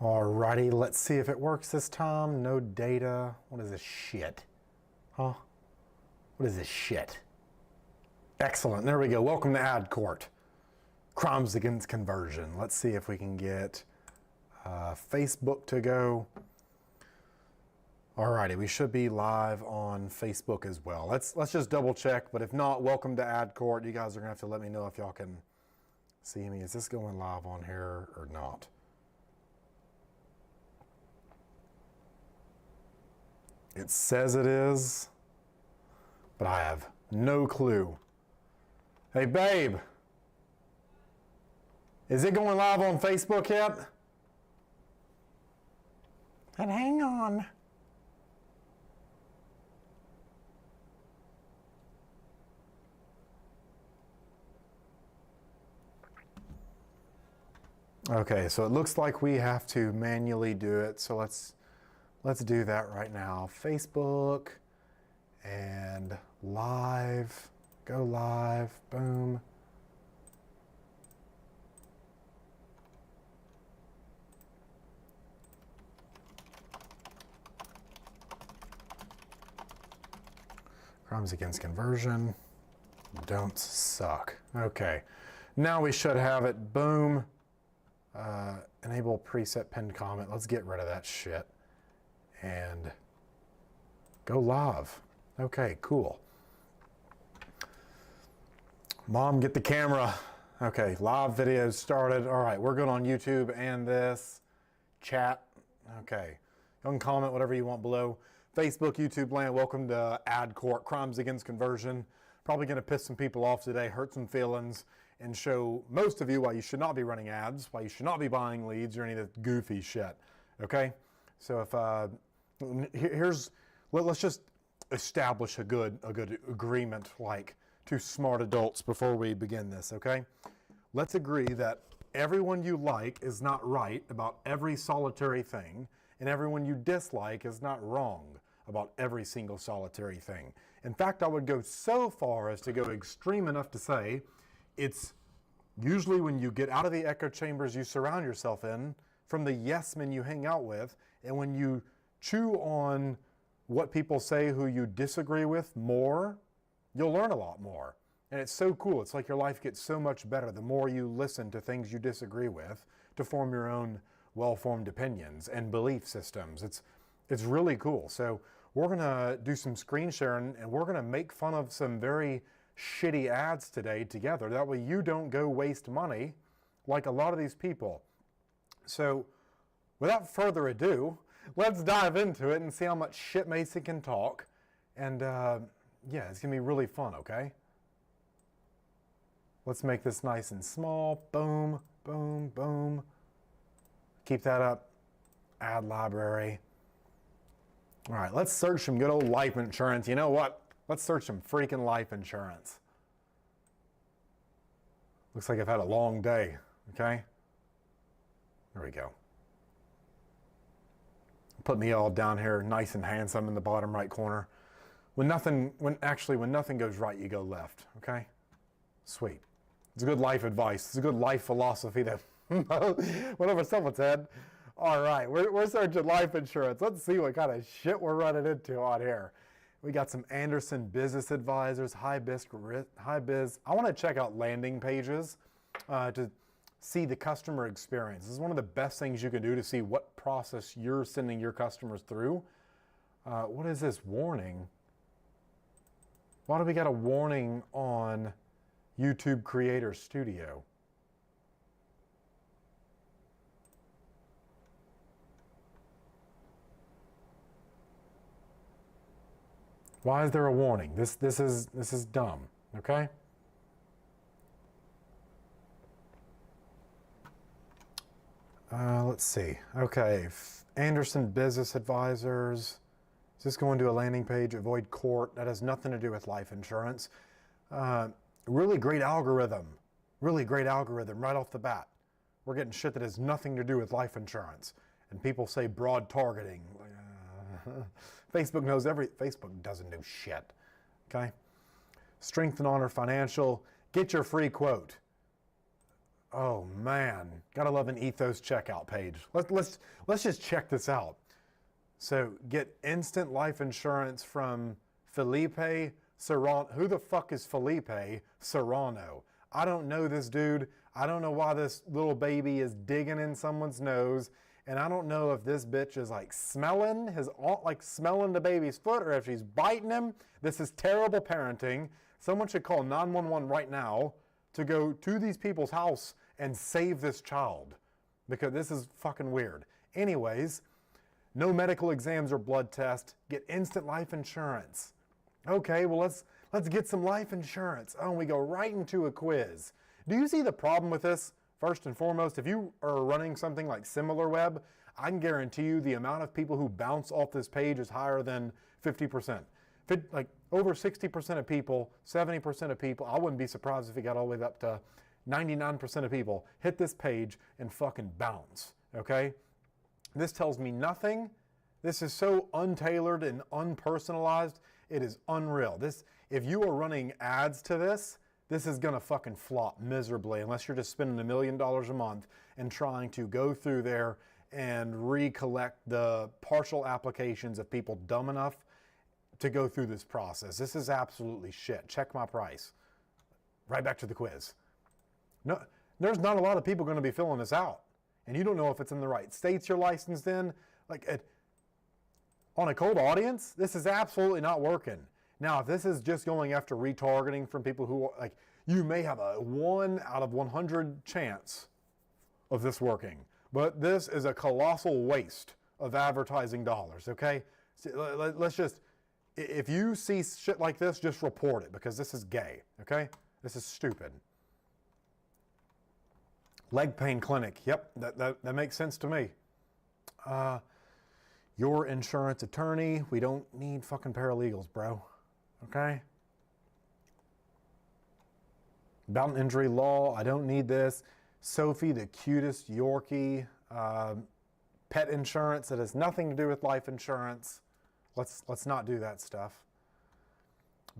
Alrighty, let's see if it works this time. No data. What is this shit? Huh? What is this shit? Excellent. There we go. Welcome to Ad Court. Crimes against conversion. Let's see if we can get Facebook to go. Alrighty, we should be live on Facebook as well. Let's just double check. But if not, welcome to Ad Court. You guys are gonna have to let me know if y'all can see me. Is this going live on here or not? It says it is, but I have no clue. Hey, babe, is it going live on Facebook yet? And hang on. Okay, so it looks like we have to manually do it. So let's do that right now. Facebook and live, go live, boom. Crimes against conversion don't suck. Okay, now we should have it, boom. Enable preset pinned comment. Let's get rid of that shit. And go live. Okay, cool. Mom, get the camera. Okay, live video started. All right, we're good on YouTube and this chat. Okay, you can comment whatever you want below. Facebook, YouTube land, welcome to Ad Court, Crimes Against Conversion. Probably gonna piss some people off today, hurt some feelings, and show most of you why you should not be running ads, why you should not be buying leads or any of that goofy shit, okay? So if, let's just establish a good agreement, like two smart adults before we begin this, okay? Let's agree that everyone you like is not right about every solitary thing, and everyone you dislike is not wrong about every single solitary thing. In fact, I would go so far as to go extreme enough to say it's usually when you get out of the echo chambers you surround yourself in, from the yes men you hang out with, and when you chew on what people say who you disagree with more, you'll learn a lot more. And it's so cool. It's like your life gets so much better the more you listen to things you disagree with to form your own well-formed opinions and belief systems. It's really cool. So we're gonna do some screen sharing and we're gonna make fun of some very shitty ads today together. That way you don't go waste money like a lot of these people. So without further ado, let's dive into it and see how much shit Mason can talk. And yeah, it's gonna be really fun, okay? Let's make this nice and small. Boom, boom, boom. Keep that up. Ad library. All right, let's search some good old life insurance. You know what? Let's search some freaking life insurance. Looks like I've had a long day, okay? There we go. Put me all down here nice and handsome in the bottom right corner. When nothing goes right, you go left, okay? Sweet. It's good life advice. It's a good life philosophy that whatever someone said. All right, we're searching life insurance. Let's see what kind of shit we're running into on here. We got some Anderson Business Advisors, High Biz. I want to check out landing pages to see the customer experience. This is one of the best things you can do to see what process you're sending your customers through. What is this warning? Why do we got a warning on YouTube Creator Studio? Why is there a warning? This is dumb, okay? Let's see. Okay, Anderson Business Advisors. Is this going to a landing page? Avoid court. That has nothing to do with life insurance. Really great algorithm. Really great algorithm right off the bat. We're getting shit that has nothing to do with life insurance. And people say broad targeting. Facebook knows Facebook doesn't do shit. Okay? Strength and Honor Financial. Get your free quote. Oh man, gotta love an Ethos checkout page. Let's just check this out. So get instant life insurance from Felipe Serrano. Who the fuck is Felipe Serrano? I don't know this dude. I don't know why this little baby is digging in someone's nose. And I don't know if this bitch is like smelling the baby's foot or if she's biting him. This is terrible parenting. Someone should call 911 right now to go to these people's house and save this child, because this is fucking weird. Anyways, no medical exams or blood tests. Get instant life insurance. Okay, well let's get some life insurance. Oh, and we go right into a quiz. Do you see the problem with this? First and foremost, if you are running something like SimilarWeb, I can guarantee you the amount of people who bounce off this page is higher than 50%. Like over 60% of people, 70% of people, I wouldn't be surprised if it got all the way up to 99% of people hit this page and fucking bounce, okay? This tells me nothing. This is so untailored and unpersonalized. It is unreal. If you are running ads to this is gonna fucking flop miserably unless you're just spending $1 million a month and trying to go through there and recollect the partial applications of people dumb enough to go through this process. This is absolutely shit. Check my price. Right back to the quiz. No, there's not a lot of people going to be filling this out, and you don't know if it's in the right states you're licensed in. On a cold audience, this is absolutely not working. Now, if this is just going after retargeting from people who, you may have a 1 out of 100 chance of this working, but this is a colossal waste of advertising dollars, okay? So let's just, if you see shit like this, just report it, because this is gay, okay? This is stupid. Leg pain clinic. Yep, that makes sense to me. Your insurance attorney. We don't need fucking paralegals, bro. Okay? Mountain injury law. I don't need this. Sophie, the cutest Yorkie. Pet insurance. That has nothing to do with life insurance. Let's not do that stuff.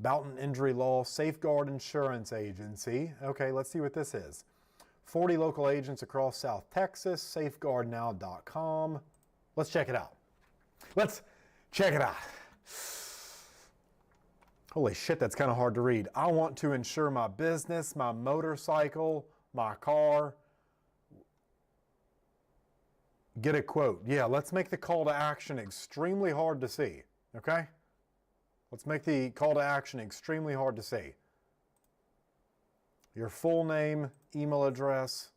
Mountain injury law. Safeguard Insurance Agency. Okay, let's see what this is. 40 local agents across South Texas, safeguardnow.com. Let's check it out. Let's check it out. Holy shit, that's kind of hard to read. I want to insure my business, my motorcycle, my car. Get a quote. Yeah, let's make the call to action extremely hard to see, okay? Let's make the call to action extremely hard to see. Your full name, email address.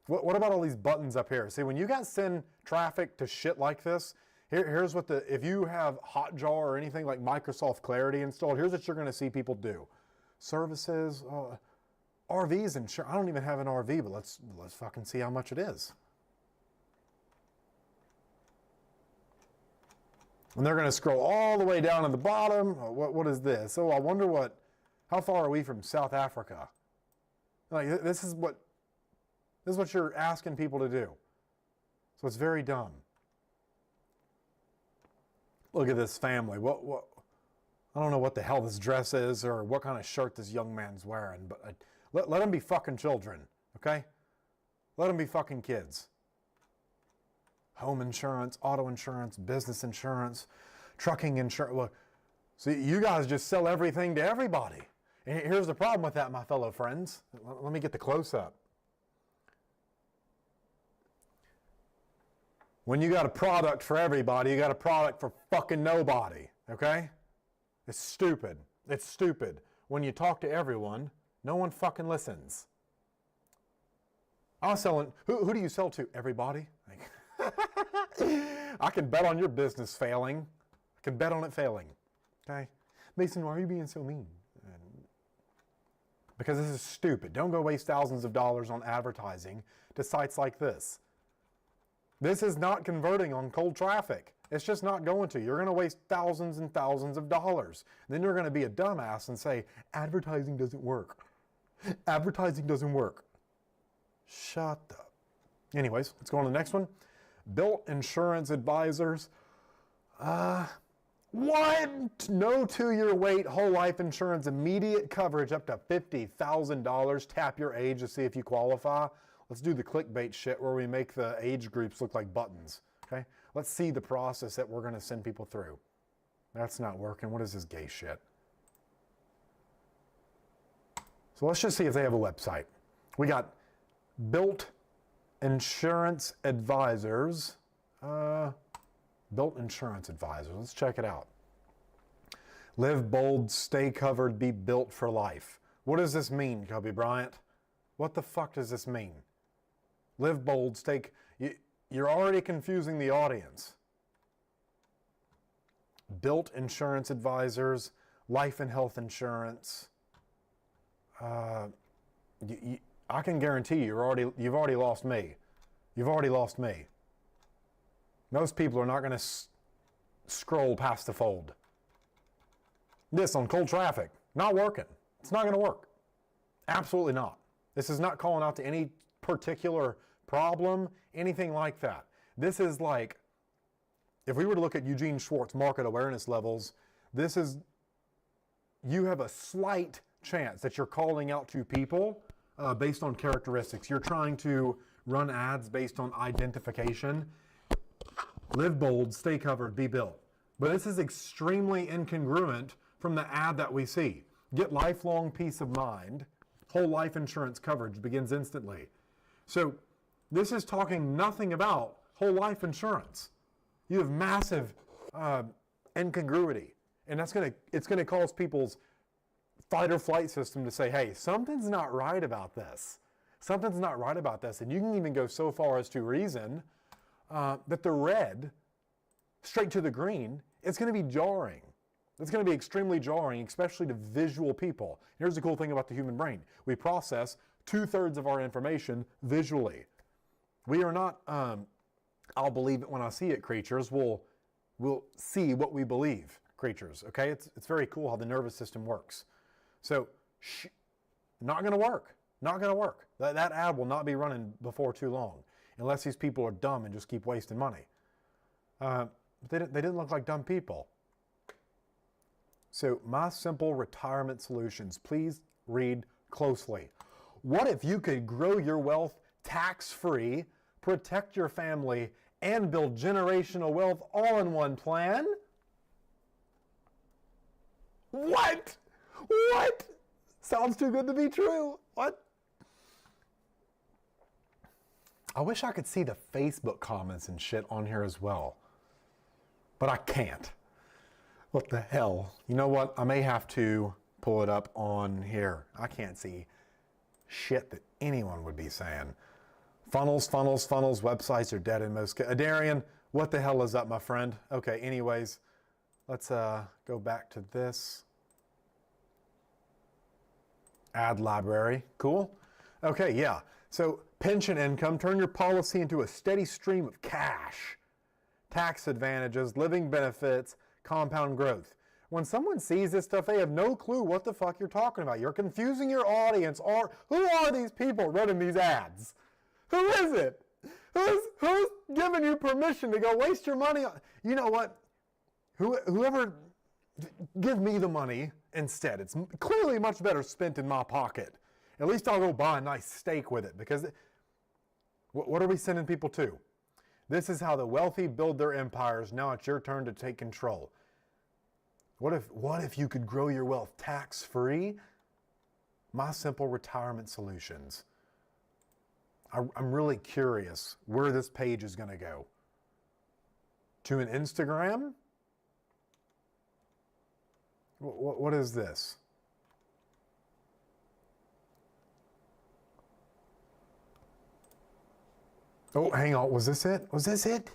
What about all these buttons up here? See, when you guys send traffic to shit like this, here's what if you have Hotjar or anything like Microsoft Clarity installed, here's what you're going to see people do. Services, RVs, and I don't even have an RV, but let's fucking see how much it is. And they're going to scroll all the way down to the bottom. What is this? Oh, I wonder how far are we from South Africa? Like, this is what you're asking people to do. So it's very dumb. Look at this family. I don't know what the hell this dress is or what kind of shirt this young man's wearing, but let them be fucking children, okay? Let them be fucking kids. Home insurance, auto insurance, business insurance, trucking insurance. Look, see, you guys just sell everything to everybody. And here's the problem with that, my fellow friends. Let me get the close-up. When you got a product for everybody, you got a product for fucking nobody, okay? It's stupid. It's stupid. When you talk to everyone, no one fucking listens. I was selling, who do you sell to? Everybody. I can bet on your business failing. I can bet on it failing, okay? Mason, why are you being so mean? Because this is stupid. Don't go waste thousands of dollars on advertising to sites like this. This is not converting on cold traffic. It's just not going to. You're going to waste thousands and thousands of dollars. Then you're going to be a dumbass and say, advertising doesn't work. Advertising doesn't work. Shut up. Anyways, let's go on to the next one. Built Insurance Advisors. What? No 2-year wait, whole life insurance, immediate coverage up to $50,000. Tap your age to see if you qualify. Let's do the clickbait shit where we make the age groups look like buttons. Okay? Let's see the process that we're going to send people through. That's not working. What is this gay shit? So let's just see if they have a website. We got Built Insurance Advisors. Built Insurance Advisors. Let's check it out. Live bold, stay covered, be built for life. What does this mean, Kobe Bryant? What the fuck does this mean? Live bold, stay... You're already confusing the audience. Built Insurance Advisors, life and health insurance. I can guarantee you've already lost me. You've already lost me. Most people are not going to scroll past the fold. This on cold traffic, not working. It's not going to work. Absolutely not. This is not calling out to any particular problem, anything like that. This is like, if we were to look at Eugene Schwartz market awareness levels, this is, you have a slight chance that you're calling out to people based on characteristics. You're trying to run ads based on identification. Live bold, stay covered, be built. But this is extremely incongruent from the ad that we see. Get lifelong peace of mind. Whole life insurance coverage begins instantly. So this is talking nothing about whole life insurance. You have massive incongruity. And it's gonna cause people's fight or flight system to say, hey, something's not right about this. Something's not right about this. And you can even go so far as to reason that the red straight to the green is going to be jarring. It's going to be extremely jarring, especially to visual people. Here's the cool thing about the human brain. We process 2/3 of our information visually. We are not, I'll believe it when I see it creatures. We'll see what we believe creatures, okay? It's very cool how the nervous system works. So, not going to work. Not going to work. That ad will not be running before too long, unless these people are dumb and just keep wasting money. They didn't look like dumb people. So, My Simple Retirement Solutions. Please read closely. What if you could grow your wealth tax-free, protect your family, and build generational wealth all in one plan? What? What? Sounds too good to be true. What? I wish I could see the Facebook comments and shit on here as well. But I can't. What the hell? You know what? I may have to pull it up on here. I can't see shit that anyone would be saying. Funnels, websites are dead in most cases. Darian, what the hell is up, my friend? Okay, anyways, let's go back to this. Ad library, cool. Okay, yeah. So pension income, turn your policy into a steady stream of cash. Tax advantages, living benefits, compound growth. When someone sees this stuff, they have no clue what the fuck you're talking about. You're confusing your audience. Who are these people running these ads? Who is it? Who's giving you permission to go waste your money on? You know what? Whoever, give me the money instead. It's clearly much better spent in my pocket. At least I'll go buy a nice steak with it, because what are we sending people to? This is how the wealthy build their empires. Now it's your turn to take control. What if you could grow your wealth tax-free? My Simple Retirement Solutions. I'm really curious where this page is going to go. To an Instagram? What is this? Oh, hang on. Was this it? Was this it?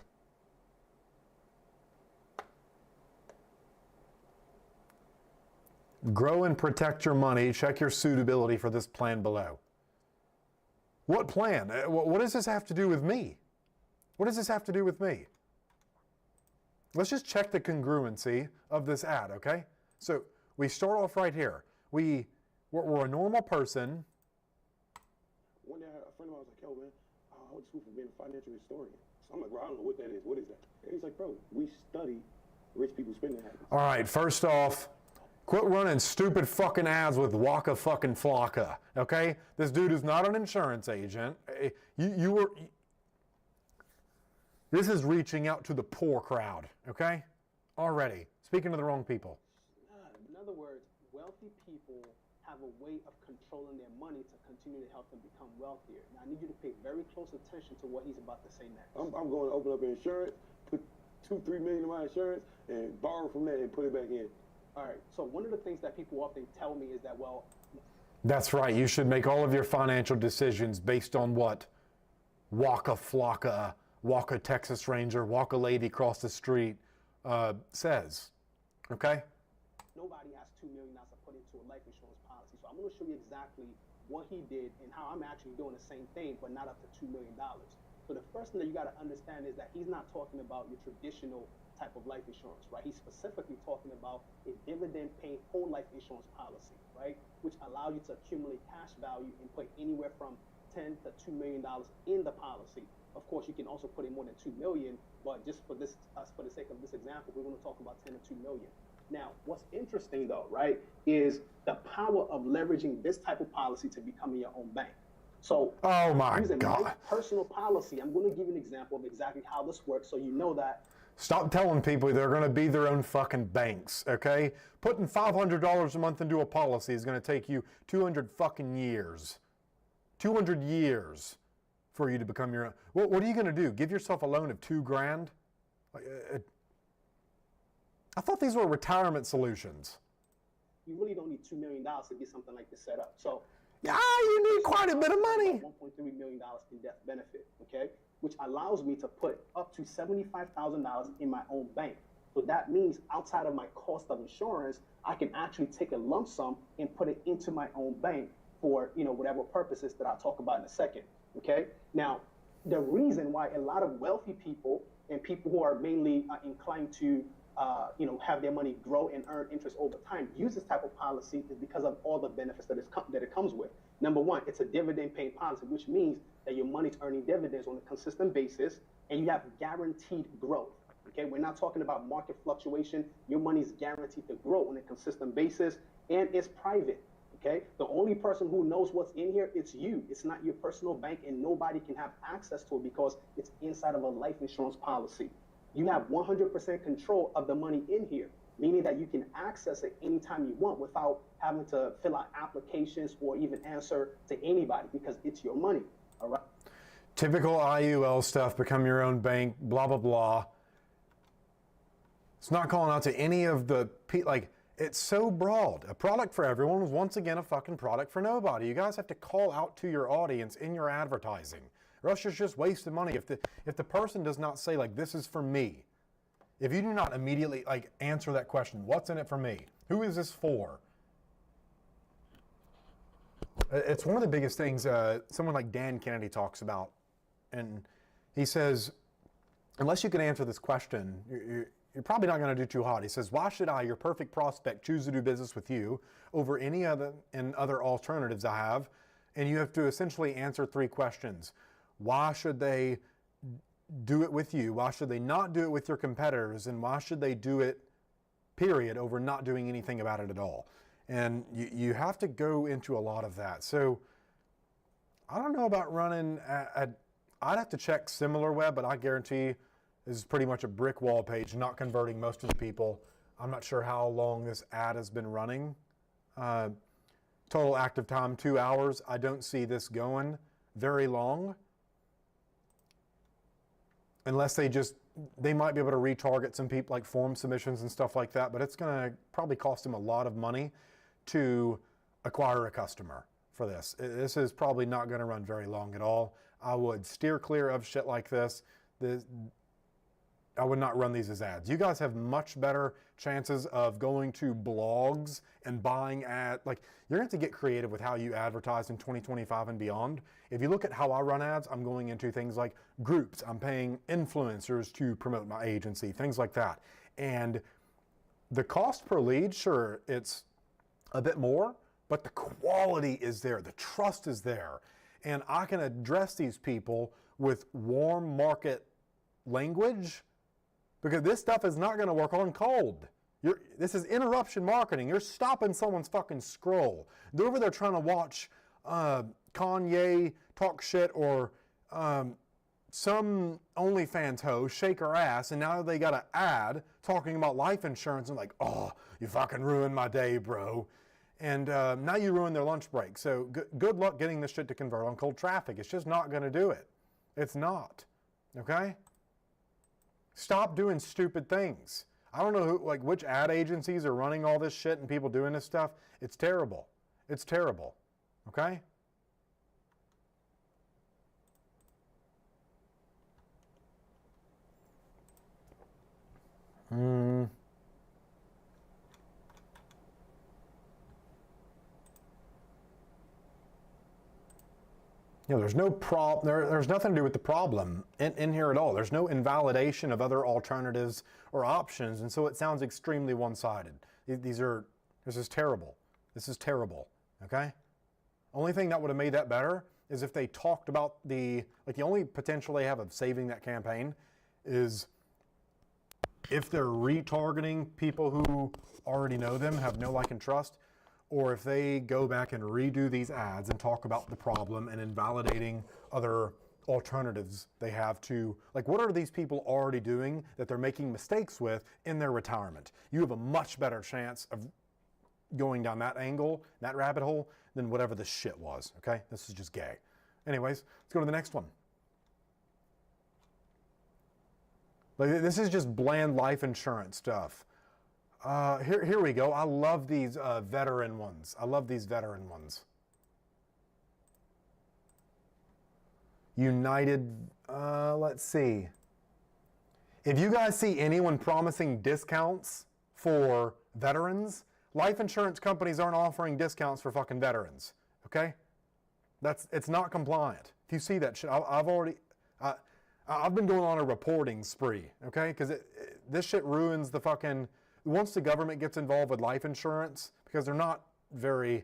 Grow and protect your money. Check your suitability for this plan below. What plan? What does this have to do with me? What does this have to do with me? Let's just check the congruency of this ad, okay? So we start off right here. We're a normal person. One day a friend of mine was like, yo, man, I went to school for being a financial historian. So I'm like, bro, I don't know what that is. What is that? And he's like, bro, we study rich people spending habits. All right, first off, quit running stupid fucking ads with Waka fucking Flocka, okay? This dude is not an insurance agent. This is reaching out to the poor crowd, okay? Already, speaking to the wrong people. In other words, wealthy people have a way of controlling their money to continue to help them become wealthier. Now, I need you to pay very close attention to what he's about to say next. I'm going to open up insurance, put $2-3 million in my insurance, and borrow from that and put it back in. All right, so one of the things that people often tell me is that, well... That's right, you should make all of your financial decisions based on what Waka Flocka, Waka Texas Ranger, Waka Lady across the street says, okay? Nobody has $2 million to put into a life insurance policy, so I'm going to show you exactly what he did and how I'm actually doing the same thing, but not up to $2 million. So the first thing that you got to understand is that he's not talking about your traditional type of life insurance, right? He's specifically talking about a dividend-paying whole life insurance policy, right? Which allows you to accumulate cash value and put anywhere from $10 to $2 million in the policy. Of course, you can also put in more than $2 million, but just for the sake of this example, we're going to talk about 10 to 2 million. Now, what's interesting though, right, is the power of leveraging this type of policy to becoming your own bank. So, oh my using God. my personal policy, I'm going to give you an example of exactly how this works, so you know that. Stop telling people they're going to be their own fucking banks, okay? Putting $500 a month into a policy is going to take you 200 fucking years. 200 years for you to become your own. What are you going to do? Give yourself a loan of $2,000? I thought these were retirement solutions. You really don't need $2 million to get something like this set up. So, you need quite a bit of money. $1.3 million in death benefit, okay? Which allows me to put up to $75,000 in my own bank. So that means outside of my cost of insurance, I can actually take a lump sum and put it into my own bank for, whatever purposes that I'll talk about in a second, okay? Now, the reason why a lot of wealthy people and people who are mainly inclined to have their money grow and earn interest over time use this type of policy is because of all the benefits that it comes with. Number one, it's a dividend-paying policy, which means that your money's earning dividends on a consistent basis, and you have guaranteed growth. Okay, we're not talking about market fluctuation. Your money's guaranteed to grow on a consistent basis, and it's private. Okay, the only person who knows what's in here, it's you. It's not your personal bank, and nobody can have access to it because it's inside of a life insurance policy. You have 100% control of the money in here, meaning that you can access it anytime you want without having to fill out applications or even answer to anybody because it's your money, all right? Typical IUL stuff, become your own bank, blah, blah, blah. It's not calling out to any of the, it's so broad. A product for everyone is once again a fucking product for nobody. You guys have to call out to your audience in your advertising, or else you're just wasting money. If the person does not say, this is for me, if you do not immediately answer that question, what's in it for me? Who is this for? It's one of the biggest things someone like Dan Kennedy talks about. And he says, unless you can answer this question, you're probably not going to do too hot. He says, why should I, your perfect prospect, choose to do business with you over any other alternatives I have? And you have to essentially answer 3 questions. Why should they do it with you? Why should they not do it with your competitors? And why should they do it, period, over not doing anything about it at all? And you have to go into a lot of that. So I don't know about running, I'd have to check SimilarWeb, but I guarantee this is pretty much a brick wall page, not converting most of the people. I'm not sure how long this ad has been running. Total active time, 2 hours. I don't see this going very long. Unless they might be able to retarget some people, like form submissions and stuff like that, but it's going to probably cost them a lot of money to acquire a customer for this. This is probably not going to run very long at all. I would steer clear of shit like this. I would not run these as ads. You guys have much better chances of going to blogs and buying you're going to have to get creative with how you advertise in 2025 and beyond. If you look at how I run ads, I'm going into things like groups. I'm paying influencers to promote my agency, things like that. And the cost per lead, sure, it's a bit more, but the quality is there. The trust is there. And I can address these people with warm market language because this stuff is not going to work on cold. This is interruption marketing. You're stopping someone's fucking scroll. They're over there trying to watch Kanye talk shit or some OnlyFans hoe shake her ass, and now they got an ad talking about life insurance and like, oh, you fucking ruined my day, bro. And now you ruined their lunch break. So good luck getting this shit to convert on cold traffic. It's just not going to do it. It's not. Okay? Stop doing stupid things. I don't know which ad agencies are running all this shit and people doing this stuff. It's terrible. It's terrible. Okay? There's no there's nothing to do with the problem in here at all. There's no invalidation of other alternatives or options, and so it sounds extremely one-sided. This is terrible. This is terrible, okay? Only thing that would have made that better is if they talked about the only potential they have of saving that campaign is if they're retargeting people who already know them, have no like and trust, or if they go back and redo these ads and talk about the problem and invalidating other alternatives they have to, what are these people already doing that they're making mistakes with in their retirement? You have a much better chance of going down that angle, that rabbit hole, than whatever this shit was, okay? This is just gay. Anyways, let's go to the next one. This is just bland life insurance stuff. Here we go. I love these veteran ones. I love these veteran ones. United, let's see. If you guys see anyone promising discounts for veterans, life insurance companies aren't offering discounts for fucking veterans, okay? It's not compliant. If you see that shit, I've been going on a reporting spree, okay? Because this shit ruins the fucking... Once the government gets involved with life insurance, because they're not very,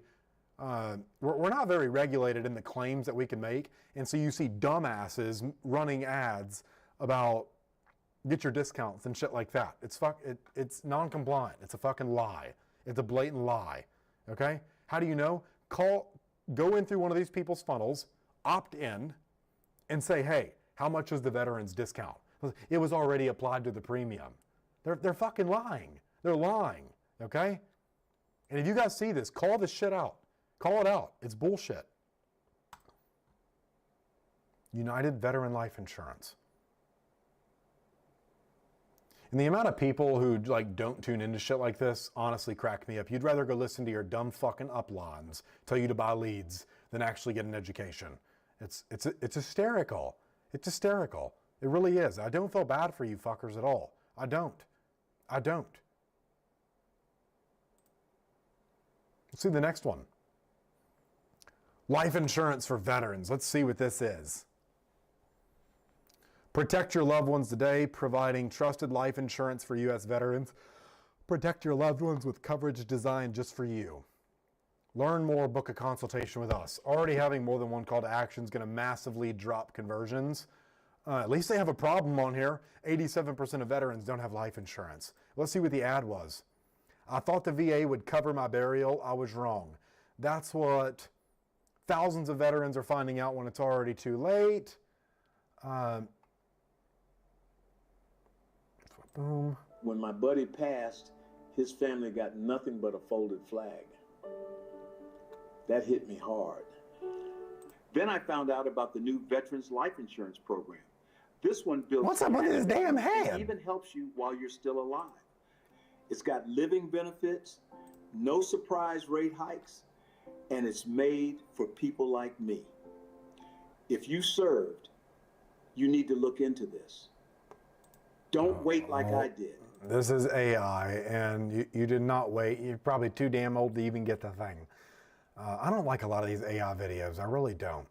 we're not very regulated in the claims that we can make, and so you see dumbasses running ads about get your discounts and shit like that. It's non-compliant. It's a fucking lie. It's a blatant lie. Okay? How do you know? Go in through one of these people's funnels, opt in, and say, hey, how much is the veterans discount? It was already applied to the premium. They're fucking lying. They're lying, okay? And if you guys see this, call this shit out. Call it out. It's bullshit. United Veteran Life Insurance. And the amount of people who don't tune into shit like this honestly crack me up. You'd rather go listen to your dumb fucking uplines tell you to buy leads than actually get an education. It's hysterical. It's hysterical. It really is. I don't feel bad for you fuckers at all. I don't. Let's see the next one. Life insurance for veterans. Let's see what this is. Protect your loved ones today, providing trusted life insurance for U.S. veterans. Protect your loved ones with coverage designed just for you. Learn more, book a consultation with us. Already having more than one call to action is going to massively drop conversions. At least they have a problem on here. 87% of veterans don't have life insurance. Let's see what the ad was. I thought the VA would cover my burial. I was wrong. That's what thousands of veterans are finding out when it's already too late. Boom. When my buddy passed, his family got nothing but a folded flag. That hit me hard. Then I found out about the new Veterans Life Insurance Program. This one builds... What's up with his damn hand? It even helps you while you're still alive. It's got living benefits, no surprise rate hikes, and it's made for people like me. If you served, you need to look into this. Don't wait like I did. This is AI, and you did not wait. You're probably too damn old to even get the thing. I don't like a lot of these AI videos. I really don't.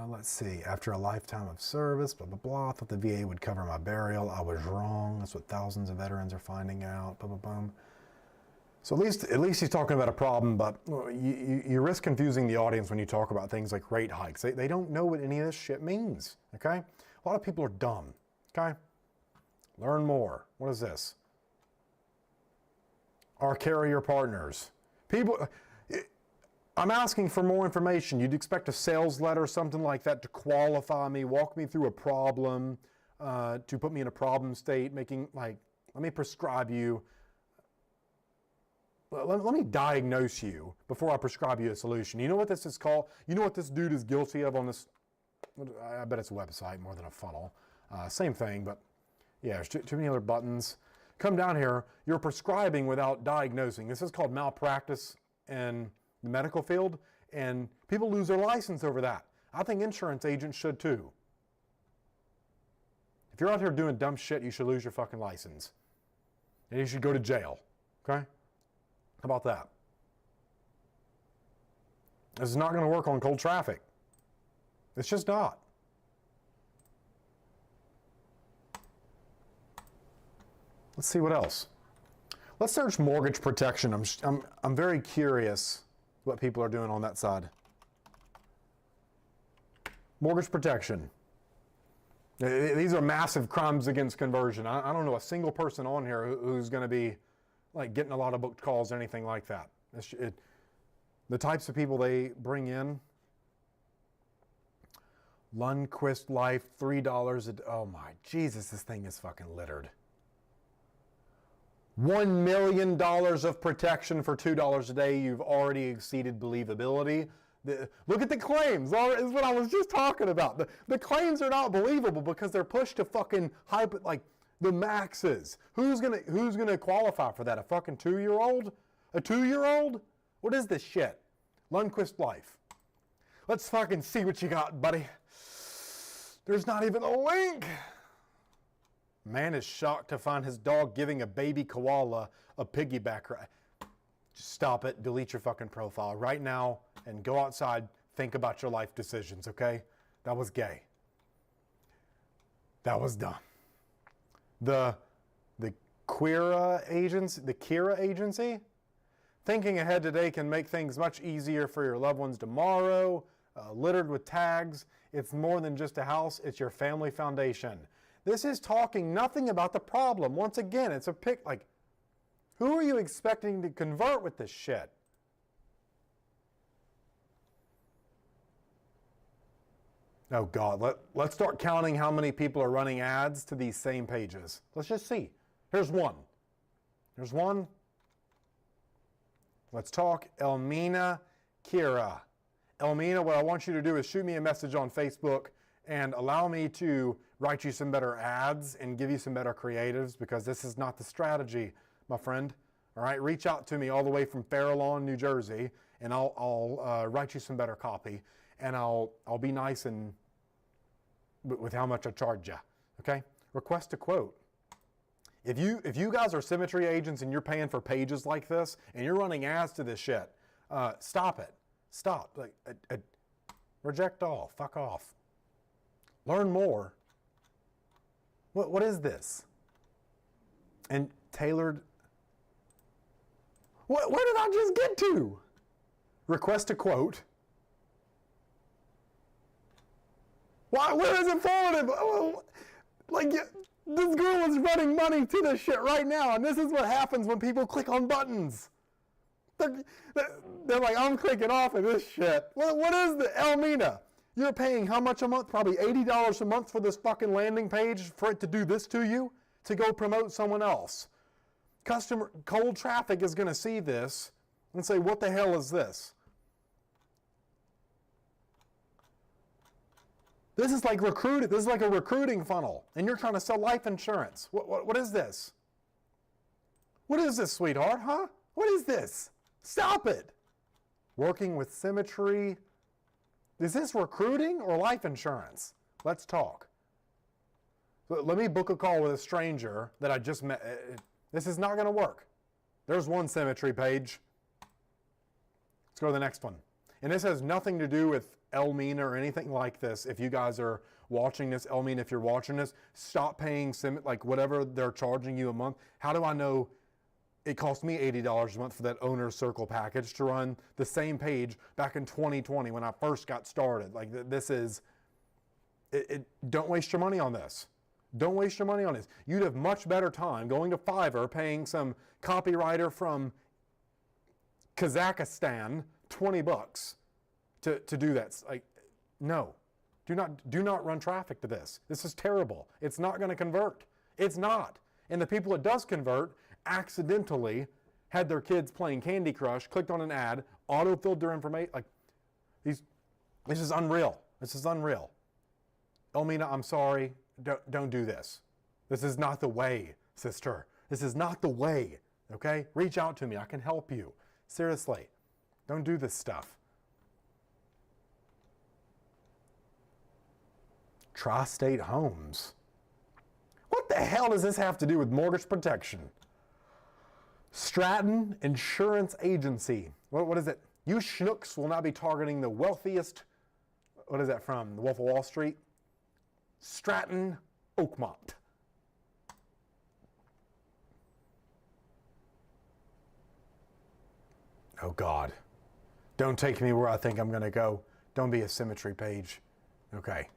Let's see. After a lifetime of service, blah, blah, blah. I thought the VA would cover my burial. I was wrong. That's what thousands of veterans are finding out. Blah, blah, blah. So at least he's talking about a problem, but you risk confusing the audience when you talk about things like rate hikes. They don't know what any of this shit means, okay? A lot of people are dumb. Okay? Learn more. What is this? Our carrier partners. People, I'm asking for more information. You'd expect a sales letter, something like that, to qualify me, walk me through a problem, to put me in a problem state, making like, let me prescribe you. Let me diagnose you before I prescribe you a solution. You know what this is called? You know what this dude is guilty of on this? I bet it's a website more than a funnel. Same thing, but yeah, there's too many other buttons. Come down here, you're prescribing without diagnosing. This is called malpractice in the medical field, and people lose their license over that. I think insurance agents should too. If you're out here doing dumb shit, you should lose your fucking license. And you should go to jail, okay? How about that? This is not going to work on cold traffic. It's just not. Let's see what else. Let's search mortgage protection. I'm very curious what people are doing on that side. Mortgage protection. These are massive crimes against conversion. I don't know a single person on here who's going to be like getting a lot of booked calls or anything like that. The types of people they bring in. Lundquist Life, $3 oh my Jesus, this thing is fucking littered. $1 million of protection for $2 a day. You've already exceeded believability. Look at the claims. That is what I was just talking about. The claims are not believable because they're pushed to fucking like the maxes. Who's gonna qualify for that? A fucking 2-year-old? A 2-year-old? What is this shit? Lundquist Life. Let's fucking see what you got, buddy. There's not even a link. Man is shocked to find his dog giving a baby koala a piggyback ride. Just stop it. Delete your fucking profile right now and go outside. Think about your life decisions, okay? That was gay. That was dumb. The Kira agency. Thinking ahead today can make things much easier for your loved ones tomorrow. Littered with tags. It's more than just a house. It's your family foundation. This is talking nothing about the problem. Once again, it's a pick. Like, who are you expecting to convert with this shit? Oh God, let's start counting how many people are running ads to these same pages. Let's just see. Here's one. Here's one. Let's talk Elmina Kira. Elmina, what I want you to do is shoot me a message on Facebook and allow me to write you some better ads and give you some better creatives, because this is not the strategy, my friend. All right, reach out to me all the way from Farallon, New Jersey, and I'll write you some better copy, and I'll be nice and with how much I charge you. Okay, request a quote. If you guys are symmetry agents and you're paying for pages like this and you're running ads to this shit, stop it. Stop. Like, reject all. Fuck off. Learn more. What is this? And tailored. Where did I just get to? Request a quote. Why? Where is it forwarded? Like, this girl is running money to this shit right now, and this is what happens when people click on buttons. They're like, I'm clicking off of this shit. What is the Elmina? You're paying how much a month? Probably $80 a month for this fucking landing page for it to do this to you, to go promote someone else. Cold traffic is going to see this and say, what the hell is this? This is like recruiting. This is like a recruiting funnel, and you're trying to sell life insurance. What is this? What is this, sweetheart? Huh? What is this? Stop it. Working with symmetry. Is this recruiting or life insurance? Let's talk. Let me book a call with a stranger that I just met. This is not going to work. There's one symmetry page. Let's go to the next one. And this has nothing to do with Elmina or anything like this. If you guys are watching this, Elmina, if you're watching this, stop paying like whatever they're charging you a month. How do I know it cost me $80 a month for that owner's circle package to run the same page back in 2020 when I first got started? Like, this is, don't waste your money on this. Don't waste your money on this. You'd have much better time going to Fiverr, paying some copywriter from Kazakhstan $20 to do that. Like, no. Do not run traffic to this. This is terrible. It's not going to convert. It's not. And the people it does convert accidentally had their kids playing Candy Crush, clicked on an ad, auto-filled their information. Like, this is unreal. This is unreal. Elmina, I'm sorry. Don't do this. This is not the way, sister. This is not the way, okay? Reach out to me. I can help you. Seriously. Don't do this stuff. Tri-State Homes. What the hell does this have to do with mortgage protection? Stratton Insurance Agency. What is it? You schnooks will not be targeting the wealthiest. What is that from? The Wolf of Wall Street? Stratton Oakmont. Oh God. Don't take me where I think I'm going to go. Don't be a symmetry page. Okay.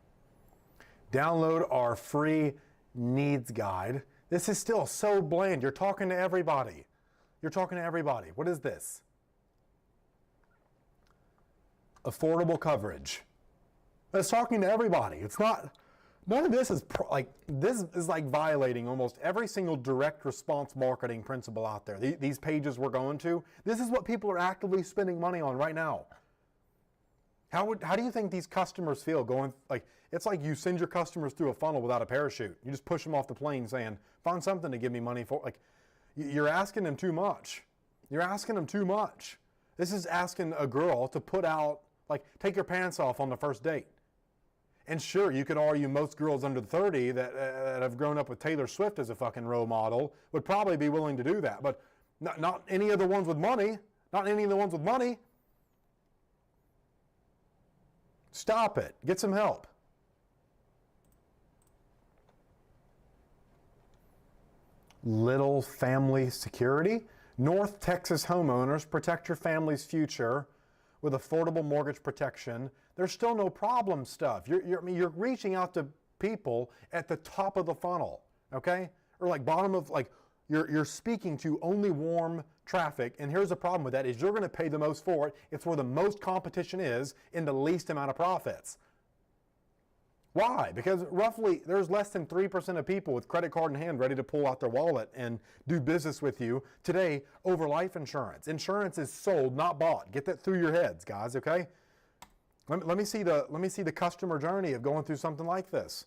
Download our free needs guide. This is still so bland. You're talking to everybody. You're talking to everybody. What is this? Affordable coverage. It's talking to everybody. It's not, none of this is this is like violating almost every single direct response marketing principle out there. These pages we're going to, this is what people are actively spending money on right now. How do you think these customers feel going, like, it's like you send your customers through a funnel without a parachute. You just push them off the plane saying, find something to give me money for. Like, you're asking them too much. You're asking them too much. This is asking a girl to put out, like, take your pants off on the first date. And sure, you could argue most girls under 30 that have grown up with Taylor Swift as a fucking role model would probably be willing to do that. But not any of the ones with money. Not any of the ones with money. Stop it. Get some help. Little family security. North Texas homeowners, protect your family's future with affordable mortgage protection. There's still no problem stuff. You're reaching out to people at the top of the funnel, okay? Or like bottom of, like, you're speaking to only warm traffic, and here's the problem with that is you're going to pay the most for it. It's where the most competition is in the least amount of profits. Why? Because roughly there's less than 3% of people with credit card in hand ready to pull out their wallet and do business with you today over life insurance. Insurance is sold, not bought. Get that through your heads, guys, okay? Let me see the customer journey of going through something like this.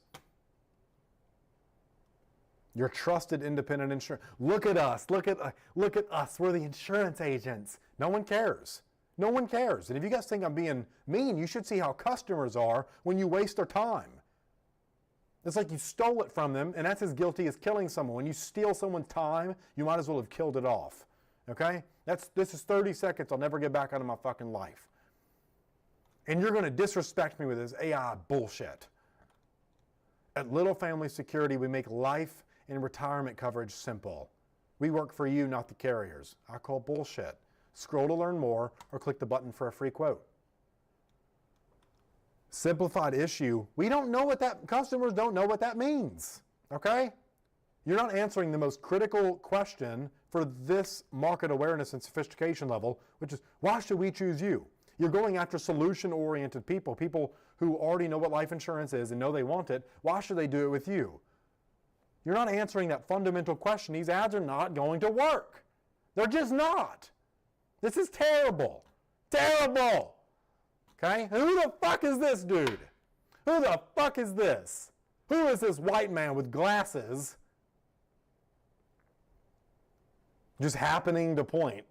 Your trusted independent insurance. Look at us. Look at us. We're the insurance agents. No one cares. No one cares. And if you guys think I'm being mean, you should see how customers are when you waste their time. It's like you stole it from them, and that's as guilty as killing someone. When you steal someone's time, you might as well have killed it off. Okay? This is 30 seconds I'll never get back out of my fucking life. And you're going to disrespect me with this AI bullshit. At Little Family Security, we make life and retirement coverage simple. We work for you, not the carriers. I call bullshit. Scroll to learn more or click the button for a free quote. Simplified issue. We don't know what that, customers don't know what that means. Okay? You're not answering the most critical question for this market awareness and sophistication level, which is, why should we choose you? You're going after solution-oriented people, people who already know what life insurance is and know they want it. Why should they do it with you? You're not answering that fundamental question. These ads are not going to work. They're just not. This is terrible. Terrible. Okay? Who the fuck is this dude? Who the fuck is this? Who is this white man with glasses just happening to point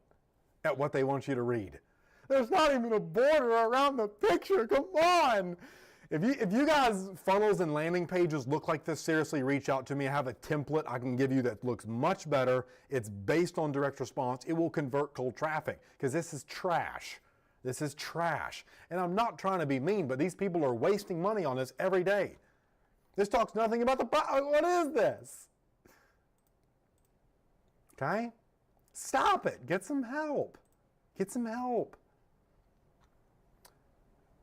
at what they want you to read? There's not even a border around the picture. Come on. If you guys' funnels and landing pages look like this, seriously, reach out to me. I have a template I can give you that looks much better. It's based on direct response. It will convert cold traffic because this is trash. This is trash. And I'm not trying to be mean, but these people are wasting money on this every day. This talks nothing about the, what is this? Okay? Stop it. Get some help. Get some help.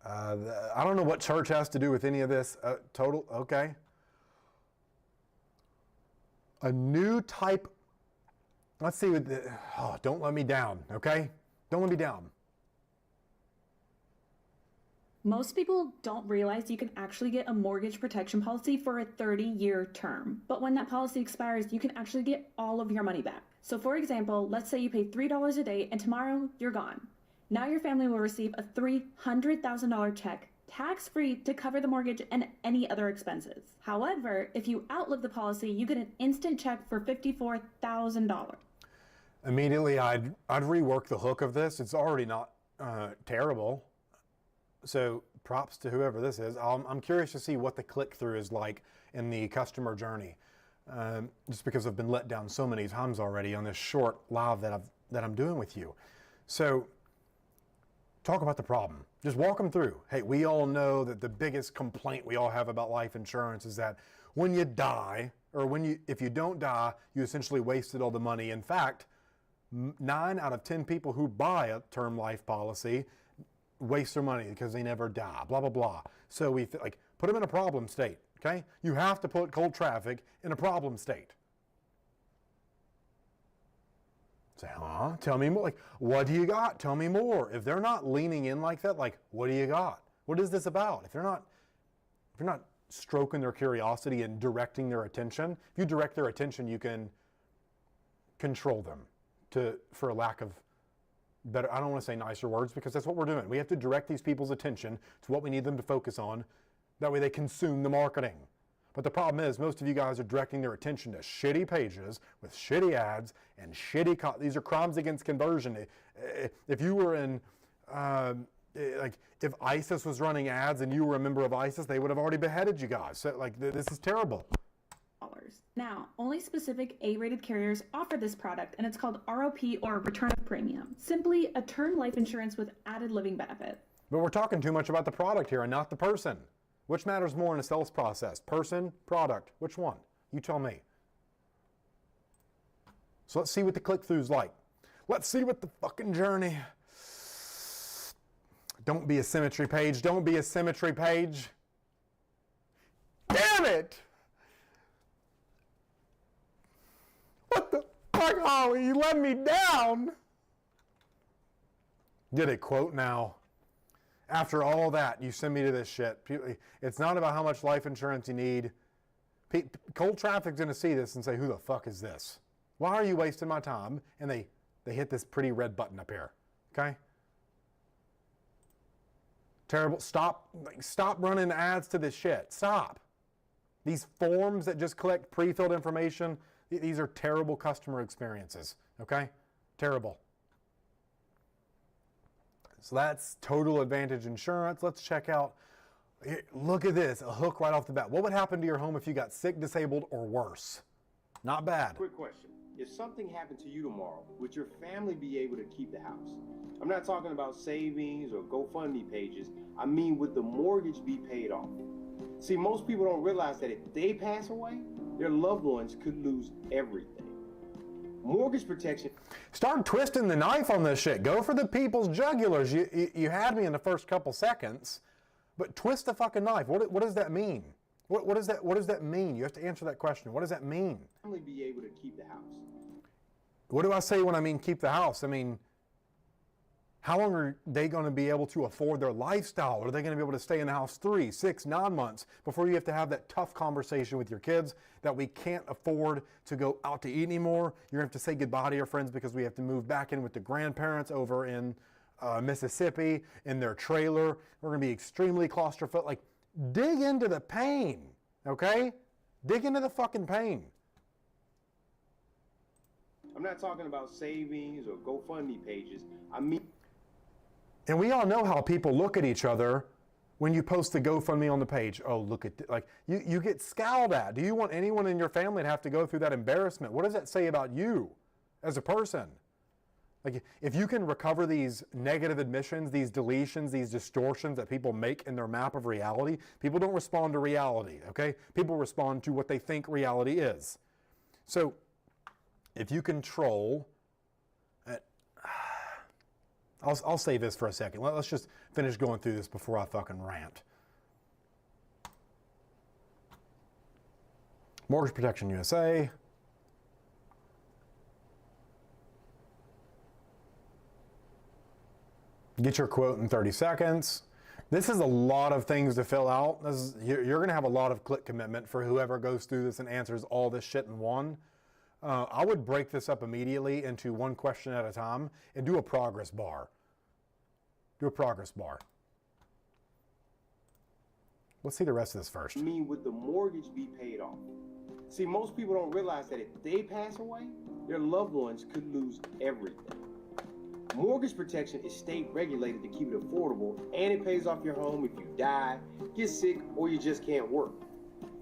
I don't know what church has to do with any of this. Okay. a new type. Let's see what the, oh, don't let me down, okay? Don't let me down. Most people don't realize you can actually get a mortgage protection policy for a 30-year term. But when that policy expires, you can actually get all of your money back. So for example, let's say you pay $3 a day and tomorrow you're gone. Now your family will receive a $300,000 check, tax-free, to cover the mortgage and any other expenses. However, if you outlive the policy, you get an instant check for $54,000. Immediately, I'd rework the hook of this. It's already not terrible. So props to whoever this is. I'm curious to see what the click-through is like in the customer journey, just because I've been let down so many times already on this short live that I'm doing with you. So talk about the problem. Just walk them through. Hey, we all know that the biggest complaint we all have about life insurance is that when you die, or if you don't die, you essentially wasted all the money. In fact, 9 out of 10 people who buy a term life policy waste their money because they never die, blah, blah, blah. So we put them in a problem state, okay? You have to put cold traffic in a problem state. Say, huh? Tell me more. Like, what do you got? Tell me more. If they're not leaning in like that, like, what do you got? What is this about? If you're not stroking their curiosity and directing their attention, if you direct their attention, you can control them for a lack of better, I don't want to say nicer words, because that's what we're doing. We have to direct these people's attention to what we need them to focus on. That way they consume the marketing. But the problem is, most of you guys are directing their attention to shitty pages with shitty ads and shitty, these are crimes against conversion. If you were in, if ISIS was running ads and you were a member of ISIS, they would have already beheaded you guys. So, this is terrible. Now, only specific A-rated carriers offer this product, and it's called ROP, or Return of Premium. Simply a term life insurance with added living benefit. But we're talking too much about the product here and not the person. Which matters more in a sales process? Person, product, which one? You tell me. So let's see what the click-through's like. Let's see what the fucking journey. Don't be a symmetry page. Don't be a symmetry page. Damn it! What the fuck, Holly? You let me down. Get a quote now. After all that, you send me to this shit. It's not about how much life insurance you need. Cold traffic's going to see this and say, who the fuck is this? Why are you wasting my time? And they hit this pretty red button up here. Okay? Terrible. Stop running ads to this shit. Stop. These forms that just collect pre-filled information, these are terrible customer experiences. Okay? Terrible. So that's Total Advantage Insurance. Let's check out, look at this, a hook right off the bat. What would happen to your home if you got sick, disabled, or worse? Not bad. Quick question. If something happened to you tomorrow, would your family be able to keep the house? I'm not talking about savings or GoFundMe pages. I mean, would the mortgage be paid off? See, most people don't realize that if they pass away, their loved ones could lose everything. Mortgage protection. Start twisting the knife on this shit. Go for the people's jugulars. You had me in the first couple seconds, but twist the fucking knife. What does that mean? What does that mean? You have to answer that question. What does that mean? Family be able to keep the house. What do I say when I mean keep the house? I mean, how long are they going to be able to afford their lifestyle? Are they going to be able to stay in the house 3, 6, 9 months before you have to have that tough conversation with your kids that we can't afford to go out to eat anymore? You're going to have to say goodbye to your friends because we have to move back in with the grandparents over in Mississippi in their trailer. We're going to be extremely claustrophobic. Like, dig into the pain, okay? Dig into the fucking pain. I'm not talking about savings or GoFundMe pages. I mean... And we all know how people look at each other when you post the GoFundMe on the page. Oh, look at, like, you get scowled at. Do you want anyone in your family to have to go through that embarrassment? What does that say about you as a person? Like, if you can recover these negative admissions, these deletions, these distortions that people make in their map of reality, people don't respond to reality, okay? People respond to what they think reality is. So, if you control... I'll say this for a second. Let's just finish going through this before I fucking rant. Mortgage Protection USA. Get your quote in 30 seconds. This is a lot of things to fill out. You're going to have a lot of click commitment for whoever goes through this and answers all this shit in one. I would break this up immediately into one question at a time and do a progress bar. Do a progress bar. Let's see the rest of this first. I mean, would the mortgage be paid off? See, most people don't realize that if they pass away, their loved ones could lose everything. Mortgage protection is state regulated to keep it affordable, and it pays off your home if you die, get sick, or you just can't work.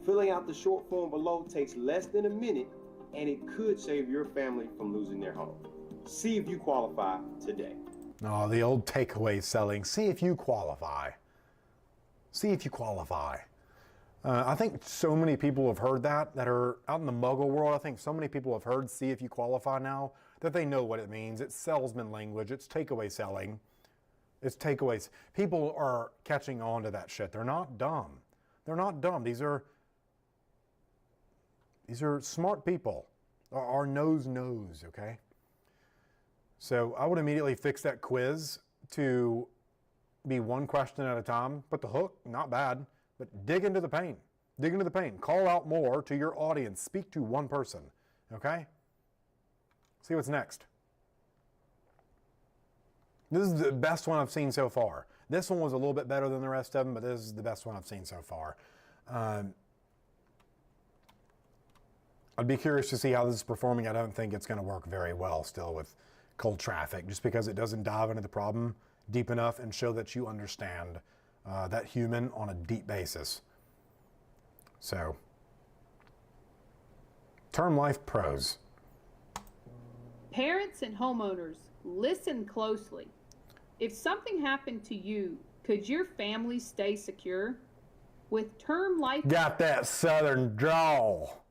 Filling out the short form below takes less than a minute, and it could save your family from losing their home. See if you qualify today. Oh, the old takeaway selling. See if you qualify. See if you qualify. I think so many people have heard that are out in the muggle world. I think so many people have heard see if you qualify now that they know what it means. It's salesman language. It's takeaway selling. It's takeaways. People are catching on to that shit. They're not dumb. They're not dumb. These are smart people. Our nose knows, okay? So I would immediately fix that quiz to be one question at a time. But the hook, not bad. But dig into the pain. Dig into the pain. Call out more to your audience. Speak to one person, okay? See what's next. This is the best one I've seen so far. This one was a little bit better than the rest of them, but this is the best one I've seen so far. I'd be curious to see how this is performing. I don't think it's going to work very well still with cold traffic, just because it doesn't dive into the problem deep enough and show that you understand that human on a deep basis. So, term life pros. Parents and homeowners, listen closely. If something happened to you, could your family stay secure? With term life Got that southern drawl.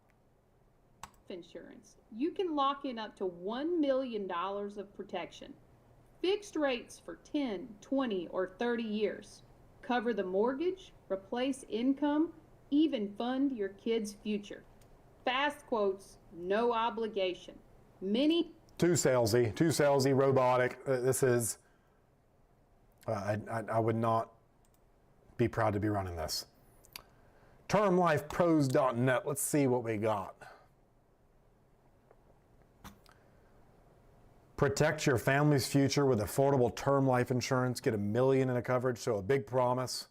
insurance, you can lock in up to $1 million of protection. Fixed rates for 10, 20, or 30 years. Cover the mortgage, replace income, even fund your kids' future. Fast quotes, no obligation. Many Too salesy, robotic. This is, I would not be proud to be running this. Termlifepros.net. Let's see what we got. Protect your family's future with affordable term life insurance. Get $1 million in a coverage, so a big promise.